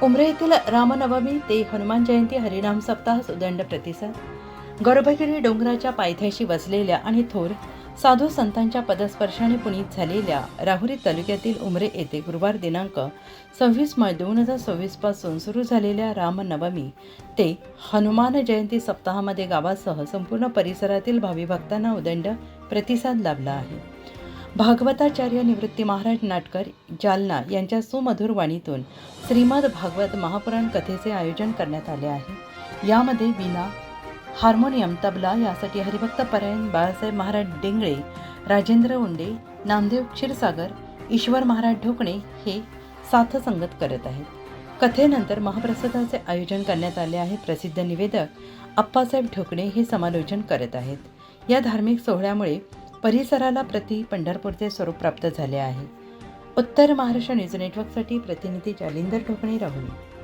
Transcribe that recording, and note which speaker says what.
Speaker 1: उमरे येथील रामनवमी ते हनुमान जयंती हरिनाम सप्ताहास उदंड प्रतिसाद. गर्भगिरी डोंगराच्या पायथ्याशी वसलेल्या आणि थोर साधू संतांच्या पदस्पर्शाने पुनीत झालेल्या राहुरी तालुक्यातील उमरे येथे गुरुवार दिनांक 26 मार्च 2026 पासून सुरू झालेल्या रामनवमी ते हनुमान जयंती सप्ताहामध्ये गावासह संपूर्ण परिसरातील भावी भक्तांना उदंड प्रतिसाद लाभला आहे. भागवताचार्य निवृत्ती महाराज नाटकर जालना यांच्या सुमधुर वाणीतून श्रीमद भागवत महापुराण कथेचे आयोजन करण्यात आले आहे. यामध्ये वीणा, हार्मोनियम, तबला यासाठी हरिभक्त परायण बाळासाहेब महाराज डेंगळे, राजेंद्र उंडे, नामदेव क्षीरसागर, ईश्वर महाराज ढोकणे हे साथ संगत करत आहेत. कथेनंतर महाप्रसादाचे आयोजन करण्यात आले आहे. प्रसिद्ध निवेदक अप्पासाहेब ढोकणे हे समालोचन करत आहेत. या धार्मिक सोहळ्यामुळे परिसराला प्रति पंढरपूरचे स्वरूप प्राप्त झाले आहे. उत्तर महाराष्ट्र न्यूज नेटवर्कसाठी प्रतिनिधी जालिंदर ढोकणे, राहुरी.